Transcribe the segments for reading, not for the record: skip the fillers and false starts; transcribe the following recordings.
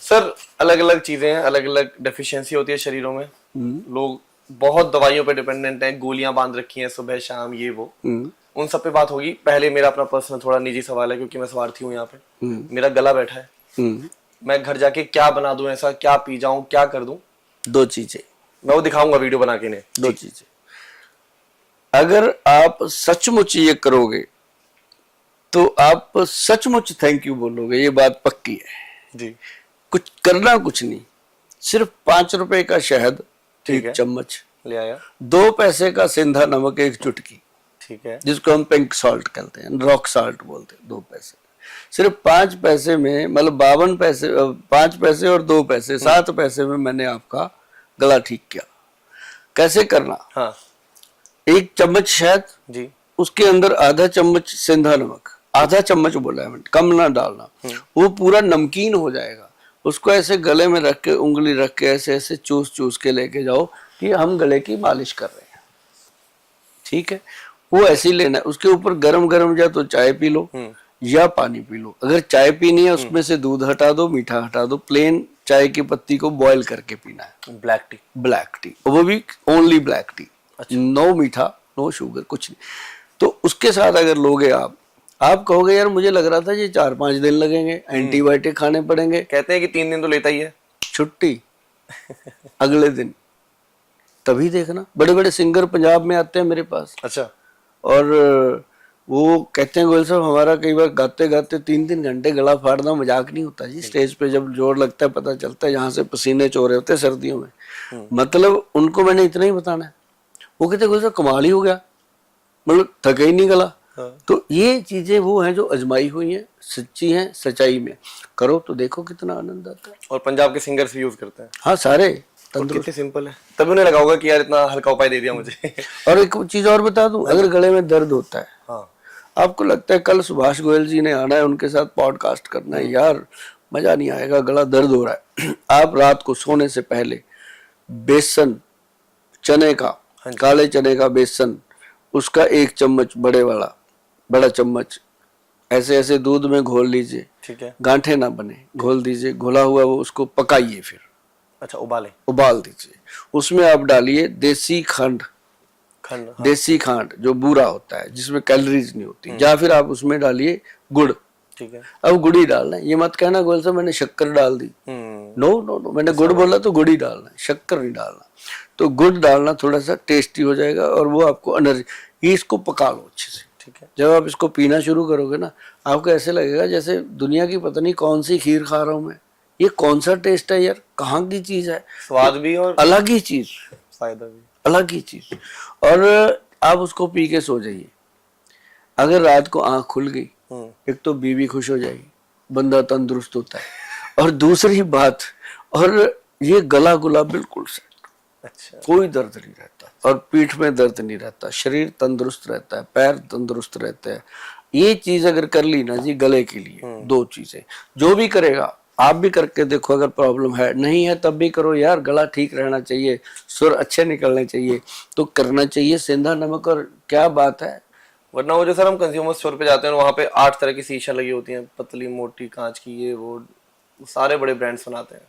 Sir अलग अलग चीजें हैं, अलग अलग डेफिशिएंसी होती है शरीरों में। लोग बहुत दवाइयों पे डिपेंडेंट हैं, गोलियां बांध रखी हैं सुबह शाम ये वो। उन सब पे बात होगी। पहले मेरा अपना पर्सनल थोड़ा निजी सवाल है, क्योंकि मैं स्वार्थी हूँ यहाँ पे। मेरा गला बैठा है, मैं घर जाके क्या बना दूं, ऐसा क्या पी जाऊं, क्या कर दूं? दो चीजें मैं वो दिखाऊंगा वीडियो बना के इन्हें। दो चीजें अगर आप सचमुच ये करोगे तो आप सचमुच थैंक यू बोलोगे, ये बात पक्की है जी। कुछ करना कुछ नहीं, सिर्फ 5 रुपए का शहद ठीक एक है, चम्मच, ले आया। 2 पैसे का सिंधा नमक एक चुटकी, ठीक है। जिसको हम पिंक सॉल्ट कहते हैं, रॉक सॉल्ट बोलते हैं, 2 पैसे। सिर्फ 5 पैसे में, मतलब 52 पैसे, 5 पैसे और 2 पैसे, 7 पैसे में मैंने आपका गला ठीक किया। कैसे करना? हाँ 1 चम्मच शहद, जी। उसके अंदर आधा चम्मच सिंधा नमक, आधा चम्मच बोला है, कम ना डालना, वो पूरा नमकीन हो जाएगा। उसको ऐसे गले में रख के, उंगली रख के ऐसे ऐसे चूस चूस के लेके जाओ कि हम गले की मालिश कर रहे हैं। ठीक है, वो ऐसे ही लेना है। उसके ऊपर गरम गरम या तो चाय पी लो या पानी पी लो। अगर चाय पीनी है उसमें से दूध हटा दो, मीठा हटा दो, प्लेन चाय की पत्ती को बॉईल करके पीना है। Black T. ब्लैक टी, वो भी ओनली ब्लैक टी। नो मीठा, नो शुगर, कुछ नहीं। तो उसके साथ अगर लोगे आप कहोगे यार मुझे लग रहा था ये 4-5 दिन लगेंगे, एंटीबायोटिक खाने पड़ेंगे। कहते हैं कि 3 दिन तो लेता ही है। छुट्टी अगले दिन। तभी देखना बड़े बड़े सिंगर पंजाब में आते हैं मेरे पास। अच्छा। और वो कहते हैं गोयल साहब हमारा कई बार गाते गाते 3-3 घंटे गला फाड़ना मजाक नहीं होता जी। स्टेज पे जब जोर लगता है पता चलता है, यहाँ से पसीने चो रहे होते हैं सर्दियों में। मतलब उनको मैंने इतना ही बताना है। वो कहते गोयल साहब कमाल ही हो गया, मतलब थके ही नहीं गला। तो ये चीजें वो हैं जो अजमाई हुई हैं, सच्ची हैं, सच्चाई में करो तो देखो कितना आनंद आता है। और पंजाब के सिंगर्स भी यूज करते हैं। हाँ सारे और कितनी सिंपल है, तभी उन्हें लगा होगा कि यार इतना हल्का उपाय दे दिया मुझे। और एक चीज और बता दूं, अगर गले में दर्द होता है, हाँ। आपको लगता है कल सुभाष गोयल जी ने आना है, उनके साथ पॉडकास्ट करना है, यार मजा नहीं आएगा, गला दर्द हो रहा है, आप रात को सोने से पहले बेसन, चने का, काले चने का बेसन, उसका 1 चम्मच बड़ा चम्मच ऐसे ऐसे दूध में घोल लीजिए। ठीक है। गांठे ना बने, घोल दीजिए। घोला हुआ वो उसको पकाइए, फिर अच्छा उबाल दीजिए। उसमें आप डालिए देसी खंड, हाँ। देसी खांड जो बूरा होता है, जिसमें कैलोरीज नहीं होती, या फिर आप उसमें डालिए गुड़। ठीक है। अब गुड़ ही डालना है, ये मत कहना गोयल साहब मैंने शक्कर डाल दी। नो नो नो, मैंने गुड़ बोला तो गुड़ ही डालना है, शक्कर नहीं डालना। तो गुड़ डालना थोड़ा सा टेस्टी हो जाएगा और वो आपको एनर्जी। ये इसको पका लो अच्छे से। ठीक है। जब आप इसको पीना शुरू करोगे ना, आपको ऐसे लगेगा जैसे दुनिया की पता नहीं कौन सी खीर खा रहा हूं मैं। ये कौन सा टेस्ट है यार, कहाँ की चीज है, स्वाद भी और अलग ही चीज, फायदा भी अलग ही चीज। और आप उसको पी के सो जाइए। अगर रात को आंख खुल गई, एक तो बीवी खुश हो जाएगी, बंदा तंदुरुस्त होता है। और दूसरी बात, और ये गला गुला बिल्कुल सेट, अच्छा, कोई दर्द नहीं रहता, और पीठ में दर्द नहीं रहता, शरीर तंदुरुस्त रहता है, पैर तंदुरुस्त रहते हैं। ये चीज अगर कर ली ना जी गले के लिए, 2 चीजें जो भी करेगा आप भी करके देखो। अगर प्रॉब्लम है नहीं है तब भी करो यार, गला ठीक रहना चाहिए, सुर अच्छे निकलने चाहिए तो करना चाहिए सिंधा नमक। और क्या बात है, वरना वो जो सर हम कंज्यूमर स्टोर पे जाते हैं वहां पे 8 तरह की शीशा लगी होती हैं, पतली मोटी कांच की, ये वो सारे बड़े ब्रांड्स बनाते हैं,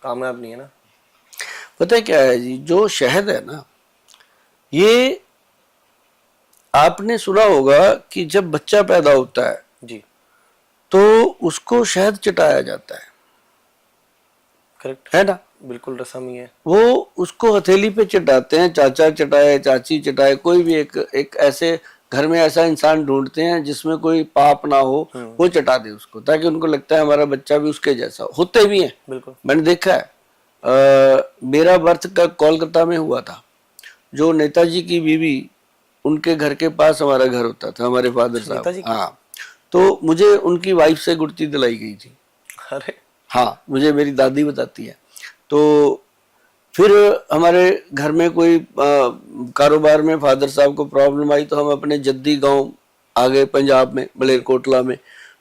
कामयाब नहीं है ना। पता है क्या है जी, जो शहद है ना, ये आपने सुना होगा कि जब बच्चा पैदा होता है जी। तो उसको शहद चटाया जाता है, करेक्ट है ना? बिल्कुल रसम ही है। वो उसको हथेली पे चटाते हैं, चाचा चटाए, चाची चटाए, कोई भी एक ऐसे घर में ऐसा इंसान ढूंढते हैं जिसमें कोई पाप ना हो, वो चटा दे उसको, ताकि उनको लगता है हमारा बच्चा भी उसके जैसा। होते भी हैं, बिल्कुल मैंने देखा है। मेरा बर्थ का कोलकाता में हुआ था। जो नेताजी की बीवी, उनके घर के पास हमारा घर होता था, हमारे फादर साहब। हाँ, तो मुझे उनकी वाइफ से गुड़ती दिलाई गई थी। अरे हाँ, मुझे मेरी दादी बताती है। तो फिर हमारे घर में कोई कारोबार में फादर साहब को प्रॉब्लम आई, तो हम अपने जद्दी गांव आ गए पंजाब में, मलेरकोटला में।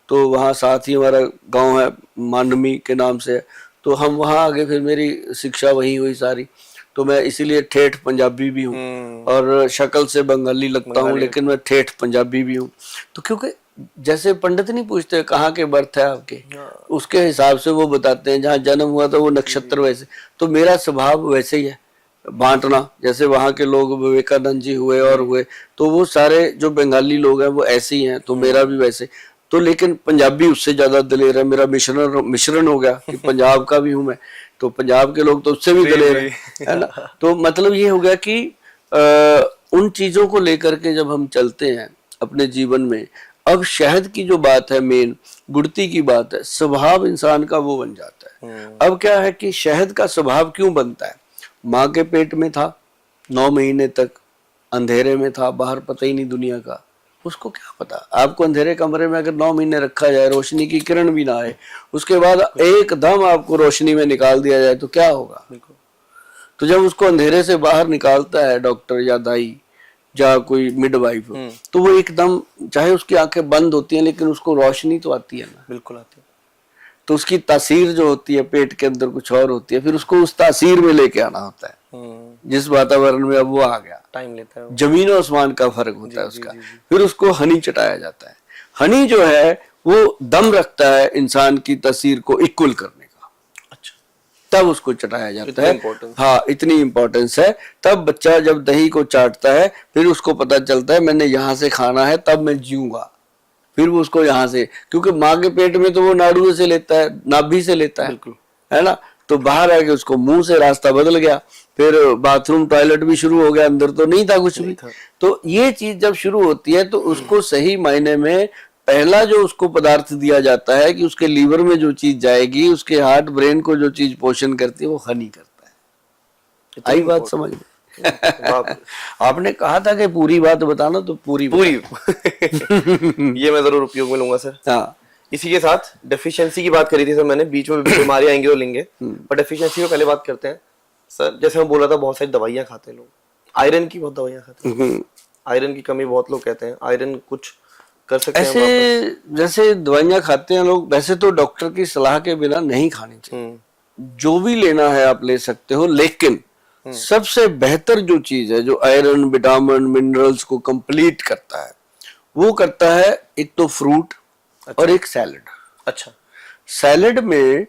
तो वहाँ साथ ही हमारा गांव है, मांडमी के नाम से। तो हम वहाँ आ गए, फिर मेरी शिक्षा वहीं हुई सारी। तो मैं इसीलिए ठेठ पंजाबी भी हूँ, और शक्ल से बंगाली लगता हूँ, लेकिन मैं ठेठ पंजाबी भी हूँ। तो क्योंकि जैसे पंडित नहीं पूछते कहाँ के बर्थ है आपके, हाँ। उसके हिसाब से वो बताते हैं, जहाँ जन्म हुआ था वो नक्षत्र वैसे। तो मेरा स्वभाव वैसे ही है, बांटना। जैसे वहाँ के लोग विवेकानंद जी हुए और हुए, तो वो सारे जो बंगाली लोग हैं वो ऐसे ही हैं, तो मेरा भी वैसे। तो लेकिन पंजाबी उससे ज्यादा दलेर है, मेरा मिश्रण हो गया कि पंजाब का भी हूं मैं, तो पंजाब के लोग तो उससे भी दलेर है ना। तो मतलब ये हो गया कि उन चीजों को लेकर के जब हम चलते हैं अपने जीवन में, अब शहद की जो बात है, मेन गुड़ती की बात है, स्वभाव इंसान का वो बन जाता है। अब क्या है कि शहद का स्वभाव क्यों बनता है? माँ के पेट में था 9 महीने तक, अंधेरे में था, बाहर पता ही नहीं दुनिया का, उसको क्या पता। आपको अंधेरे कमरे में अगर 9 महीने रखा जाए, रोशनी की किरण भी ना आए, उसके बाद एकदम आपको रोशनी में निकाल दिया जाए तो क्या होगा? तो जब उसको अंधेरे से बाहर निकालता है डॉक्टर या दाई या कोई मिडवाइफ, तो वो एकदम, चाहे उसकी आंखें बंद होती हैं लेकिन उसको रोशनी तो आती है ना। बिल्कुल आती है। तो उसकी तासीर जो होती है पेट के अंदर कुछ और होती है, फिर उसको उस तासीर में लेके आना होता है। जिस वातावरण में अब वो आ गया, टाइम लेता है वो। जमीन और आसमान का फर्क होता है उसका। फिर उसको हनी चटाया जाता है। हनी जो है वो दम रखता है इंसान की तासीर को इक्वल करने का, अच्छा, तब उसको चटाया जाता है। importance। हाँ, इतनी इंपॉर्टेंस है। तब बच्चा जब दही को चाटता है, फिर उसको पता चलता है मैंने यहाँ से खाना है तब मैं जीऊंगा। फिर वो उसको यहाँ से, क्योंकि माँ के पेट में तो वो नाड़ुए से लेता है, नाभि से लेता है, बिल्कुल, है ना। तो बाहर आके उसको मुंह से रास्ता बदल गया, फिर बाथरूम टॉयलेट भी शुरू हो गया, अंदर तो नहीं था कुछ भी। तो ये चीज जब शुरू होती है तो उसको सही मायने में पहला जो उसको पदार्थ दिया जाता है कि उसके लीवर में जो चीज जाएगी, उसके हार्ट ब्रेन को जो चीज पोषण करती है, वो हनी करता है। आई बात समझ में? आपने कहा था कि पूरी बात बताना, तो पूरी ये मैं जरूर उपयोग में लूंगा सर। हाँ, इसी के साथ डेफिशिएंसी की बात करी थी सर मैंने, बीच में बीमारी आएंगी तो लेंगे, पर डेफिशिएंसी को पहले बात करते हैं सर। जैसे मैं बोल रहा था, बहुत सारी दवाइयां खाते हैं लोग, आयरन की बहुत दवाइयां खाते हैं, आयरन की कमी बहुत लोग कहते हैं, आयरन कुछ कर सकते हैं ऐसे जैसे दवाइयां खाते हैं लोग, वैसे तो डॉक्टर की सलाह के बिना नहीं खानी चाहिए। जो भी लेना है आप ले सकते हो, लेकिन सबसे बेहतर जो चीज है, जो आयरन, विटामिन, मिनरल्स को कंप्लीट करता है, वो करता है एक तो फ्रूट और एक सैलड। अच्छा, सैलड में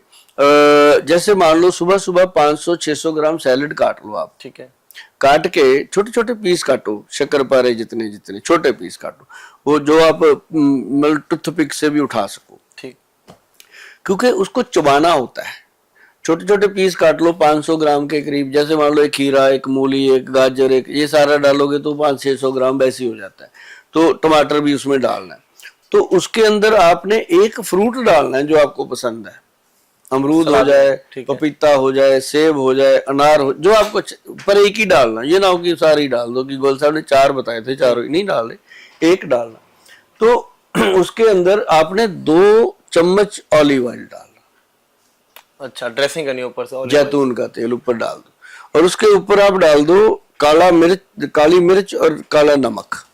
जैसे मान लो सुबह सुबह 500-600 ग्राम सैलड काट लो आप। ठीक है। काट के छोटे छोटे पीस काटो, शक्करपारे जितने जितने छोटे पीस काटो, वो जो आप मतलब टूथपिक से भी उठा सको, ठीक। क्योंकि उसको चबाना होता है। छोटे छोटे पीस काट लो 500 ग्राम के करीब। जैसे मान लो एक खीरा, एक मूली, एक गाजर, एक, ये सारा डालोगे तो 500-600 ग्राम वैसे ही हो जाता है। तो टमाटर भी उसमें डालना है। तो उसके अंदर आपने एक फ्रूट डालना है जो आपको पसंद है, अमरूद हो जाए, पपीता हो जाए, सेब हो जाए, अनार हो, जो आपको, पर एक ही डालना। ये ना हो कि सारी डाल दो, कि गोल साहब ने 4 बताए थे, चारों नहीं डाले, एक डालना। तो उसके अंदर आपने 2 चम्मच ऑलिव ऑयल डालना। अच्छा, ड्रेसिंग करनी ऊपर से, जैतून का तेल ऊपर डाल दो, और उसके ऊपर आप डाल दो काली मिर्च और काला नमक।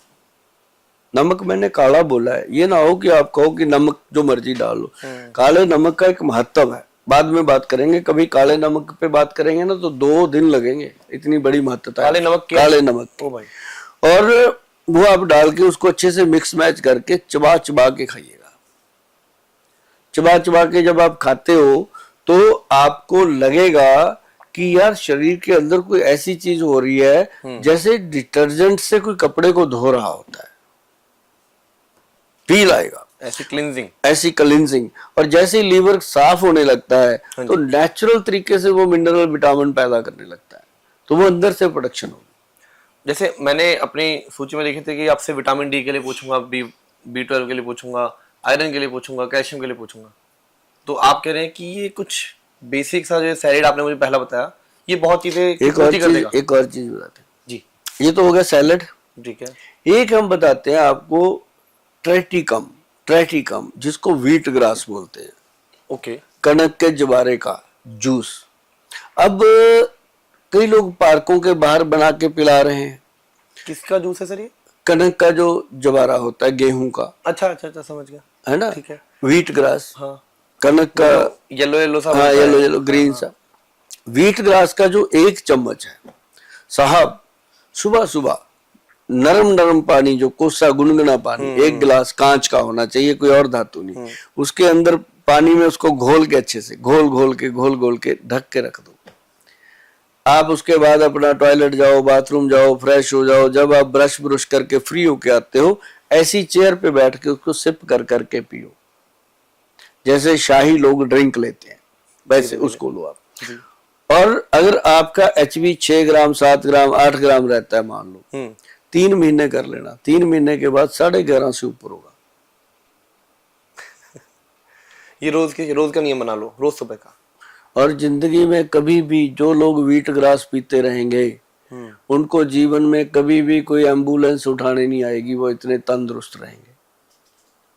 नमक मैंने काला बोला है, ये ना हो कि आप कहो कि नमक जो मर्जी डाल लो। काले नमक का एक महत्व है, बाद में बात करेंगे। कभी काले नमक पे बात करेंगे ना तो 2 दिन लगेंगे, इतनी बड़ी महत्वता है काले नमक। ओ भाई। और वो आप डाल के उसको अच्छे से मिक्स मैच करके चबा चबा के खाइएगा। चबा चबा के जब आप खाते हो तो आपको लगेगा कि यार शरीर के अंदर कोई ऐसी चीज हो रही है जैसे डिटर्जेंट से कोई कपड़े को धो रहा होता है, फील आएगा, ऐसी क्लींजिंग। और जैसे ही लीवर साफ होने लगता है तो नेचुरल तरीके से वो मिनरल विटामिन पैदा करने लगता है, तो वो अंदर से प्रोडक्शन होगी। जैसे मैंने अपनी सूची में लिखे थे कि आपसे विटामिन डी के लिए पूछूंगा, B12 के लिए पूछूंगा, आयरन के लिए पूछूंगा, कैल्शियम के लिए पूछूंगा, तो आप कह रहे हैं कि ये कुछ बेसिक सा जो सैलेड आपने मुझे पहला बताया, ये बहुत चीजें एक और चीज बताते हैं जी। ये तो हो गया सैलेड, ठीक है। एक हम बताते हैं आपको ट्रैटिकम, जिसको व्हीट ग्रास बोलते हैं। ओके। कनक के जवारे का जूस। अब कई लोग पार्कों के बाहर बना के पिला रहे हैं। किसका जूस है सर ये? कनक का जो जवारा होता है, गेहूं का। अच्छा अच्छा अच्छा, समझ गया, है ना। ठीक है। व्हीट ग्रास, हाँ, कनक का येलो सा, हाँ, येलो ग्रीन सा। व्हीट ग्रास का जो 1 चम्मच है साहब, सुबह सुबह नरम नरम पानी, जो कोसा गुनगुना पानी, एक गिलास कांच का होना चाहिए, कोई और धातु नहीं, उसके अंदर पानी में उसको घोल के अच्छे से घोल घोल के ढक के रख दो। आप उसके बाद अपना टॉयलेट जाओ, बाथरूम जाओ, फ्रेश हो जाओ, जब आप ब्रश ब्रश करके फ्री होके आते हो, ऐसी चेयर पे बैठ के उसको सिप कर करके पियो, जैसे शाही लोग ड्रिंक लेते हैं वैसे उसको लो आप। और अगर आपका HB 6 ग्राम 7 ग्राम 8 ग्राम रहता है, मान लो 3 महीने कर लेना, 3 महीने के बाद 11.5 से ऊपर होगा। ये रोज का नियम बना लो, रोज सुबह का। और जिंदगी में कभी भी जो लोग व्हीट ग्रास पीते रहेंगे उनको जीवन में कभी भी कोई एम्बुलेंस उठाने नहीं आएगी, वो इतने तंदुरुस्त रहेंगे।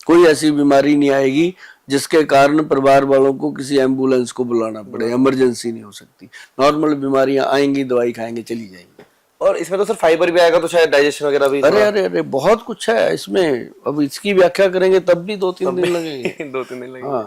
कोई ऐसी बीमारी नहीं आएगी जिसके कारण परिवार वालों को किसी एम्बुलेंस को बुलाना पड़े, इमरजेंसी नहीं हो सकती। नॉर्मल बीमारियां आएंगी, दवाई खाएंगे, चली जाएंगी। और इसमें तो सर फाइबर भी आएगा, तो शायद डाइजेशन वगैरह भी। अरे बहुत कुछ है इसमें, अब इसकी व्याख्या करेंगे तब भी 2-3 दिन लगेंगे। 2-3 दिन लगेंगे। हाँ,